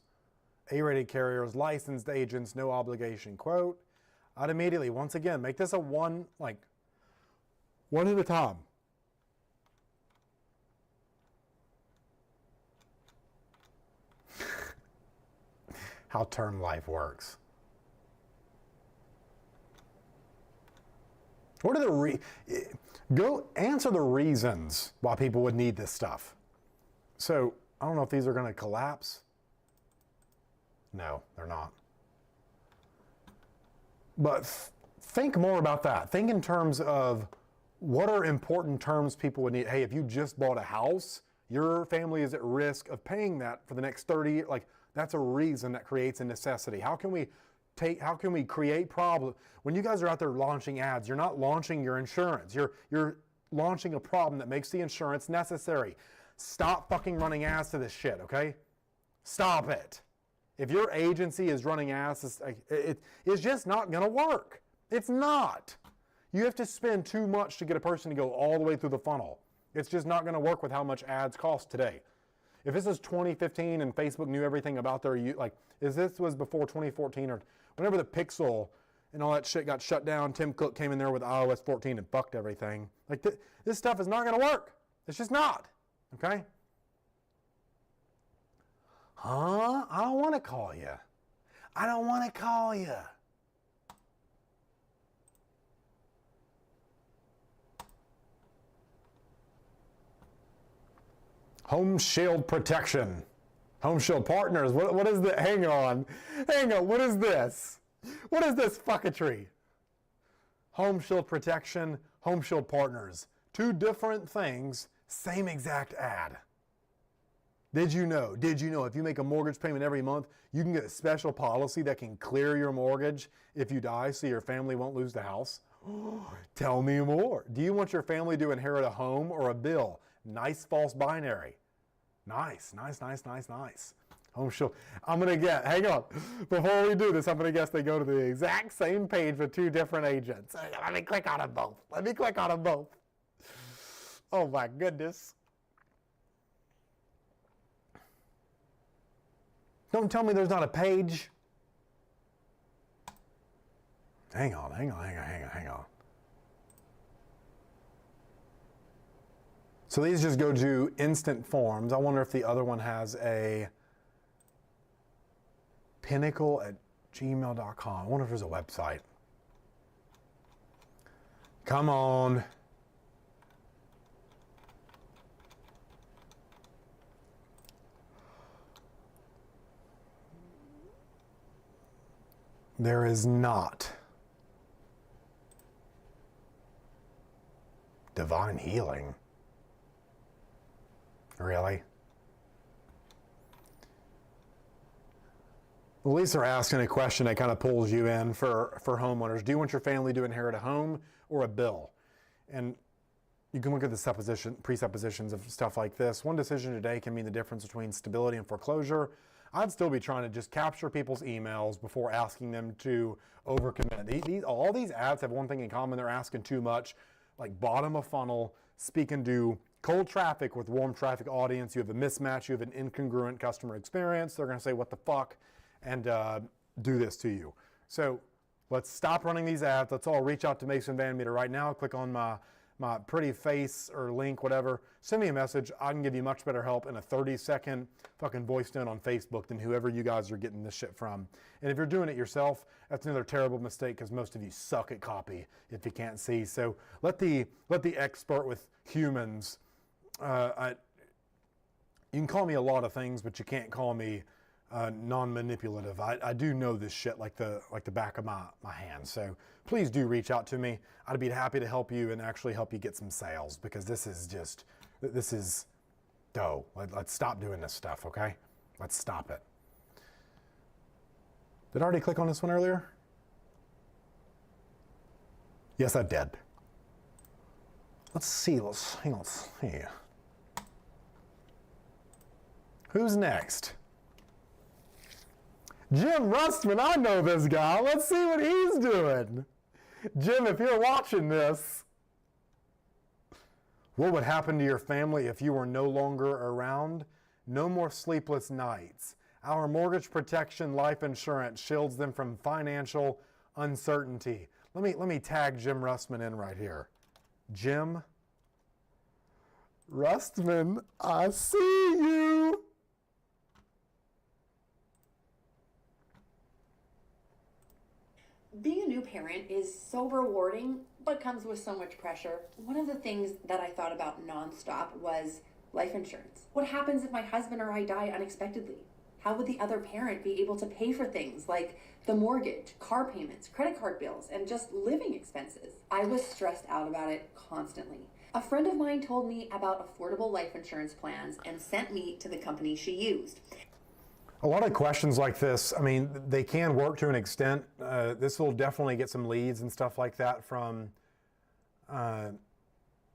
A-rated carriers, licensed agents, no obligation quote. I'd immediately, once again, make this a one at a time. How term life works. What are the go answer the reasons why people would need this stuff. So I don't know if these are going to collapse. No, they're not. But think more about that. Think in terms of what are important terms people would need. Hey, if you just bought a house, your family is at risk of paying that for the next 30 years. Like, that's a reason that creates a necessity. How can we create problems? When you guys are out there launching ads, you're not launching your insurance. You're launching a problem that makes the insurance necessary. Stop fucking running ads to this shit, okay? Stop it. If your agency is running ads, it's just not gonna work. It's not. You have to spend too much to get a person to go all the way through the funnel. It's just not gonna work with how much ads cost today. If this is 2015 and Facebook knew everything about their, if this was before 2014 or whenever the Pixel and all that shit got shut down, Tim Cook came in there with iOS 14 and fucked everything. This stuff is not going to work. It's just not. Okay? Huh? I don't want to call you. I don't want to call you. Home Shield Protection. Home Shield Partners. What is the? Hang on. What is this? What is this fucketry? Home Shield Protection, Home Shield Partners. Two different things, same exact ad. Did you know if you make a mortgage payment every month, you can get a special policy that can clear your mortgage if you die so your family won't lose the house? Tell me more. Do you want your family to inherit a home or a bill? Nice false binary. Nice. Home Shield. I'm going to get, hang on. Before we do this, I'm going to guess they go to the exact same page with two different agents. Let me click on them both. Oh my goodness. Don't tell me there's not a page. Hang on. So these just go to instant forms. I wonder if the other one has a pinnacle@gmail.com. I wonder if there's a website. Come on. There is not. Divine healing. Really? At least they're asking a question that kind of pulls you in for homeowners. Do you want your family to inherit a home or a bill? And you can look at the presuppositions of stuff like this. One decision today can mean the difference between stability and foreclosure. I'd still be trying to just capture people's emails before asking them to overcommit. All these ads have one thing in common. They're asking too much, like bottom of funnel, speaking to cold traffic with warm traffic audience. You have a mismatch. You have an incongruent customer experience. They're going to say, what the fuck, and do this to you. So let's stop running these ads. Let's all reach out to Mason Van Meter right now. Click on my pretty face or link, whatever. Send me a message. I can give you much better help in a 30-second fucking voice note on Facebook than whoever you guys are getting this shit from. And if you're doing it yourself, that's another terrible mistake because most of you suck at copy if you can't see. So let the expert with humans, you can call me a lot of things, but you can't call me non-manipulative. I do know this shit like the back of my hand. So please do reach out to me. I'd be happy to help you and actually help you get some sales, because this is dough. Let's stop doing this stuff, okay? Let's stop it. Did I already click on this one earlier? Yes, I did. Let's see. Hang on. Let's see. Who's next? Jim Rustman, I know this guy. Let's see what he's doing. Jim, if you're watching this, what would happen to your family if you were no longer around? No more sleepless nights. Our mortgage protection life insurance shields them from financial uncertainty. Let me tag Jim Rustman in right here. Jim Rustman, I see you. Being a new parent is so rewarding, but comes with so much pressure. One of the things that I thought about nonstop was life insurance. What happens if my husband or I die unexpectedly? How would the other parent be able to pay for things like the mortgage, car payments, credit card bills, and just living expenses? I was stressed out about it constantly. A friend of mine told me about affordable life insurance plans and sent me to the company she used. A lot of questions like this, I mean, they can work to an extent. This will definitely get some leads and stuff like that from,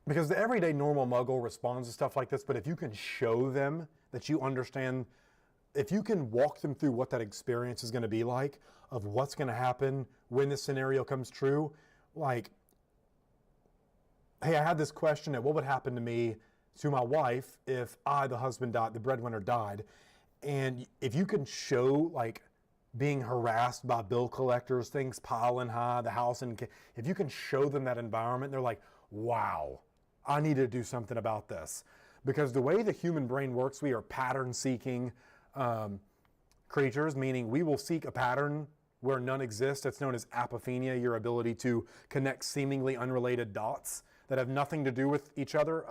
because the everyday normal muggle responds to stuff like this, but if you can show them that you understand, if you can walk them through what that experience is going to be like, of what's going to happen when this scenario comes true, like, hey, I had this question of what would happen to me, to my wife, if I, the husband, died, the breadwinner died. And if you can show, like, being harassed by bill collectors, things piling high, the house, and if you can show them that environment, they're like, wow, I need to do something about this. Because the way the human brain works, we are pattern-seeking creatures, meaning we will seek a pattern where none exists. It's known as apophenia, your ability to connect seemingly unrelated dots that have nothing to do with each other.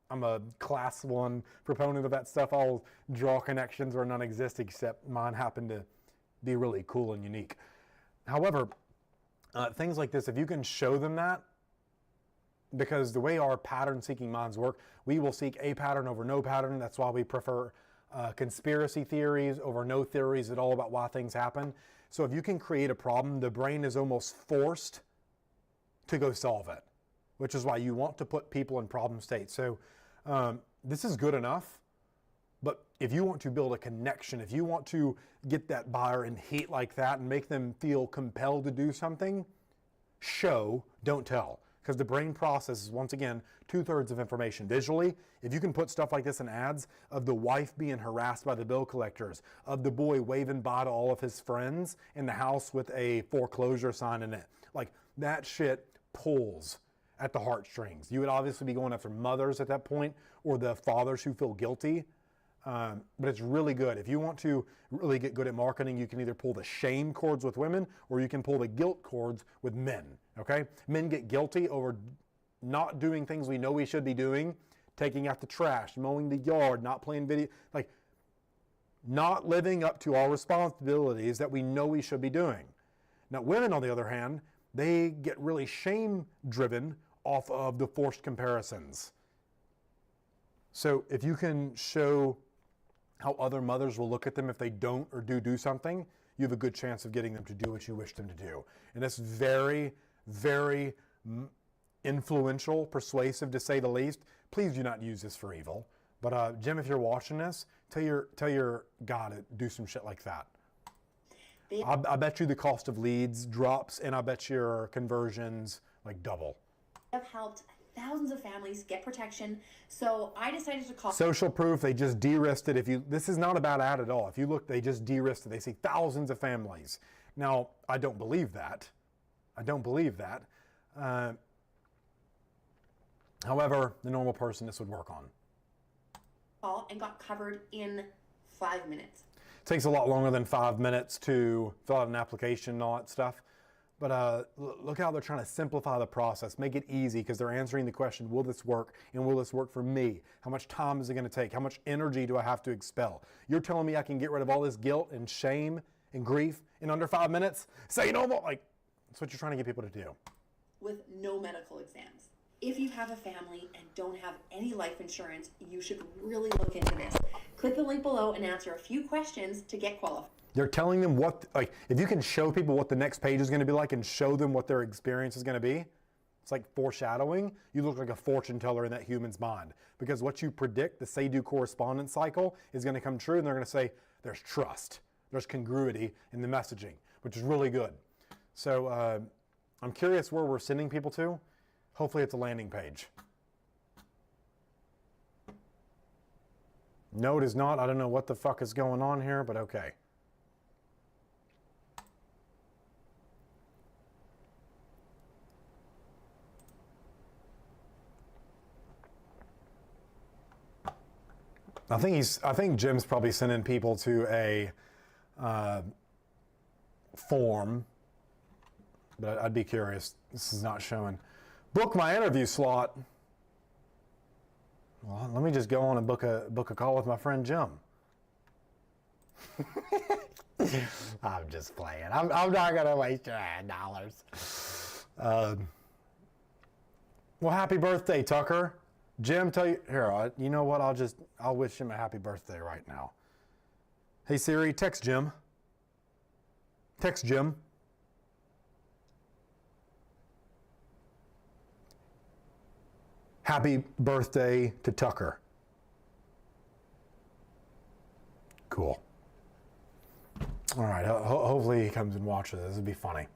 I'm a class 1 proponent of that stuff. I'll draw connections where none exist, except mine happen to be really cool and unique. However, things like this, if you can show them that, because the way our pattern-seeking minds work, we will seek a pattern over no pattern. That's why we prefer conspiracy theories over no theories at all about why things happen. So if you can create a problem, the brain is almost forced to go solve it, which is why you want to put people in problem states. So this is good enough, if you want to build a connection, if you want to get that buyer in heat like that and make them feel compelled to do something, show, don't tell. Because the brain processes, once again, 2/3 of information visually. If you can put stuff like this in ads of the wife being harassed by the bill collectors, of the boy waving bye to all of his friends in the house with a foreclosure sign in it, like that shit pulls at the heartstrings. You would obviously be going after mothers at that point or the fathers who feel guilty. But it's really good. If you want to really get good at marketing, you can either pull the shame cords with women or you can pull the guilt cords with men, okay? Men get guilty over not doing things we know we should be doing, taking out the trash, mowing the yard, not playing video, like not living up to our responsibilities that we know we should be doing. Now, women, on the other hand, they get really shame-driven off of the forced comparisons. So if you can show how other mothers will look at them if they don't or do something, you have a good chance of getting them to do what you wish them to do. And that's very, very influential, persuasive to say the least. Please do not use this for evil. But Jim, if you're watching this, tell your guy to do some shit like that. I bet you the cost of leads drops, and I bet your conversions like double. Have helped thousands of families get protection, so I decided to call. Social proof, they just de-risked it. This is not a bad ad at all. If you look, they just de-risked it. They see thousands of families. Now, I don't believe that. However, the normal person this would work on. Call and got covered in 5 minutes. It takes a lot longer than 5 minutes to fill out an application and all that stuff. But look how they're trying to simplify the process, make it easy, because they're answering the question, will this work? And will this work for me? How much time is it going to take? How much energy do I have to expel? You're telling me I can get rid of all this guilt and shame and grief in under 5 minutes? Say no more. Like, that's what you're trying to get people to do. With no medical exams. If you have a family and don't have any life insurance, you should really look into this. Click the link below and answer a few questions to get qualified. You're telling them what, like, if you can show people what the next page is going to be like and show them what their experience is going to be, it's like foreshadowing. You look like a fortune teller in that human's mind. Because what you predict, the say-do correspondence cycle, is going to come true, and they're going to say, there's trust, there's congruity in the messaging, which is really good. So I'm curious where we're sending people to. Hopefully it's a landing page. No, it is not. I don't know what the fuck is going on here, but okay. I think Jim's probably sending people to a form, but I'd be curious. This is not showing. Book my interview slot. Well, let me just go on and book a call with my friend Jim. I'm just playing. I'm not gonna waste your ad dollars. Well, happy birthday, Tucker. Jim, tell you here. You know what? I'll wish him a happy birthday right now. Hey Siri, text Jim. Text Jim. Happy birthday to Tucker. Cool. All right. Hopefully he comes and watches this. It'd be funny.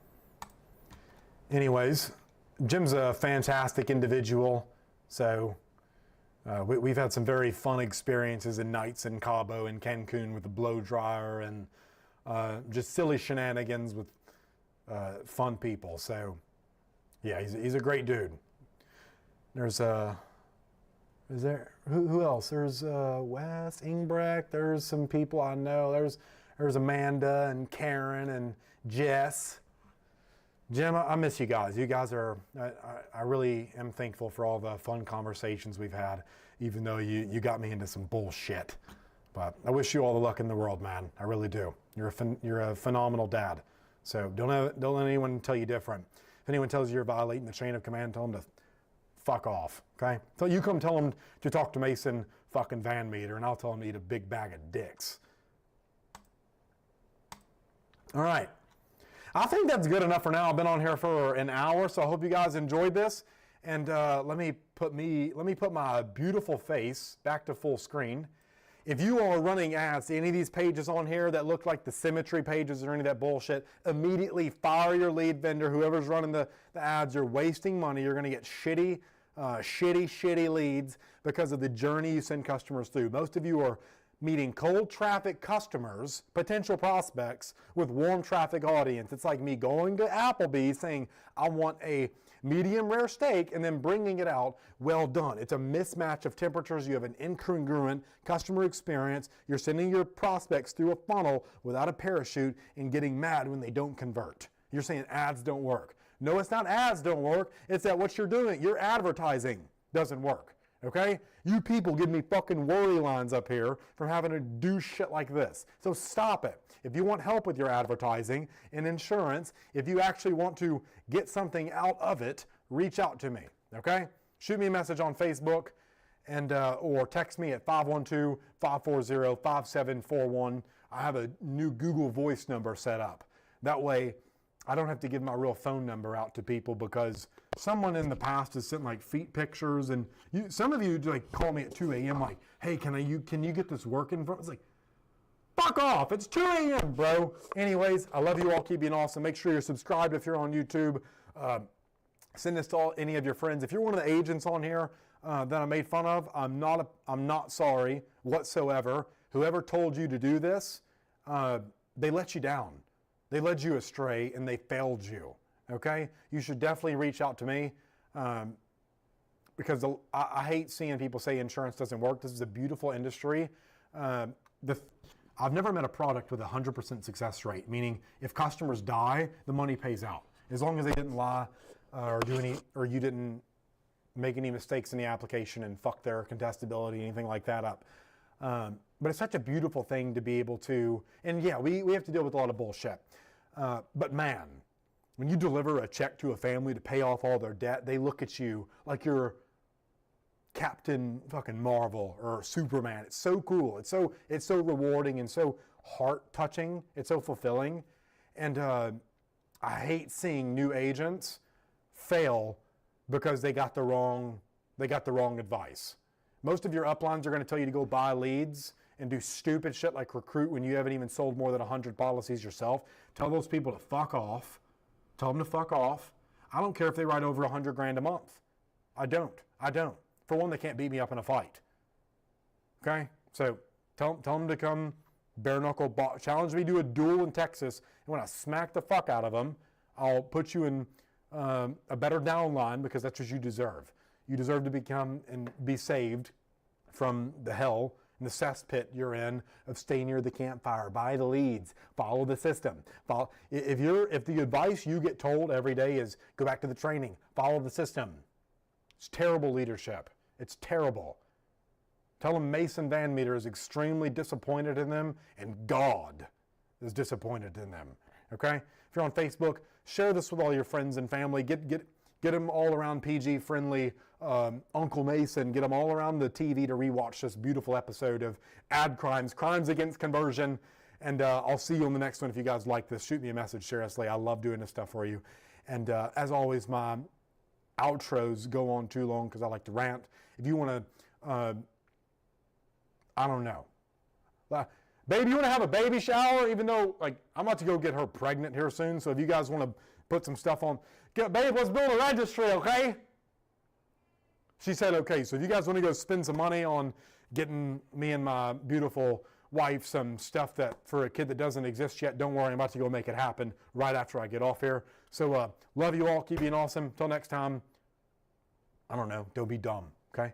Anyways, Jim's a fantastic individual. So we've had some very fun experiences and nights in Cabo and Cancun with the blow dryer and just silly shenanigans with fun people. So yeah, he's a great dude. There's who else? There's Wes Ingbrecht. There's some people I know. There's Amanda and Karen and Jess. Jim, I miss you guys. You guys are, I really am thankful for all the fun conversations we've had, even though you got me into some bullshit. But I wish you all the luck in the world, man. I really do. You're a phenomenal dad. So don't let anyone tell you different. If anyone tells you you're violating the chain of command, tell them to fuck off, okay? So you come tell them to talk to Mason fucking Van Meter, and I'll tell them to eat a big bag of dicks. All right. I think that's good enough for now. I've been on here for an hour, so I hope you guys enjoyed this. And let me put my beautiful face back to full screen. if you are running ads to any of these pages on here that look like the symmetry pages or any of that bullshit, immediately fire your lead vendor, whoever's running the ads. You're wasting money. You're going to get shitty leads because of the journey you send customers through. Most of you are meeting cold traffic customers, potential prospects, with warm traffic audience. It's like me going to Applebee's saying, I want a medium rare steak, and then bringing it out well done. It's a mismatch of temperatures. You have an incongruent customer experience. You're sending your prospects through a funnel without a parachute and getting mad when they don't convert. You're saying ads don't work. No, it's not ads don't work. It's that what you're doing, your advertising doesn't work. Okay? You people give me fucking worry lines up here from having to do shit like this. So stop it. If you want help with your advertising and insurance, if you actually want to get something out of it, reach out to me. Okay? Shoot me a message on Facebook and or text me at 512-540-5741. I have a new Google Voice number set up. That way, I don't have to give my real phone number out to people because someone in the past has sent like feet pictures, and some of you like call me at 2 a.m. like, hey, can you get this working? It's like, fuck off, it's 2 a.m., bro. Anyways, I love you all. Keep being awesome. Make sure you're subscribed if you're on YouTube. Send this to any of your friends. If you're one of the agents on here that I made fun of, I'm not sorry whatsoever. Whoever told you to do this, they let you down. They led you astray and they failed you, okay? You should definitely reach out to me because I hate seeing people say insurance doesn't work. This is a beautiful industry. I've never met a product with a 100% success rate, meaning if customers die, the money pays out. As long as they didn't lie or you didn't make any mistakes in the application and fuck their contestability, anything like that up. But it's such a beautiful thing to be able to, and yeah, we have to deal with a lot of bullshit. But man, when you deliver a check to a family to pay off all their debt, they look at you like you're Captain fucking Marvel or Superman. It's so cool. It's so rewarding and so heart touching. It's so fulfilling. And I hate seeing new agents fail because they got the wrong advice. Most of your uplines are going to tell you to go buy leads and do stupid shit like recruit when you haven't even sold more than 100 policies yourself. Tell those people to fuck off. Tell them to fuck off. I don't care if they write over 100 grand a month. I don't. For one, they can't beat me up in a fight. Okay? So tell them to come bare knuckle challenge me to a duel in Texas, and when I smack the fuck out of them, I'll put you in a better downline because that's what you deserve. You deserve to become and be saved from the hell and the cesspit you're in of stay near the campfire, buy the leads, follow the system. If the advice you get told every day is go back to the training, follow the system, it's terrible leadership. It's terrible. Tell them Mason Van Meter is extremely disappointed in them and God is disappointed in them. Okay? If you're on Facebook, share this with all your friends and family. Get them all around PG friendly Uncle Mason. Get them all around the TV to rewatch this beautiful episode of Ad Crimes Against Conversion. And I'll see you on the next one. If you guys like this, shoot me a message. Seriously, I love doing this stuff for you. And as always, my outros go on too long because I like to rant. If you want to, I don't know. Baby, you want to have a baby shower? Even though, like, I'm about to go get her pregnant here soon. So if you guys want to put some stuff on, babe, let's build a registry, okay? She said, okay. So if you guys want to go spend some money on getting me and my beautiful wife some stuff that for a kid that doesn't exist yet, don't worry. I'm about to go make it happen right after I get off here. So love you all. Keep being awesome. Till next time, I don't know. Don't be dumb, okay?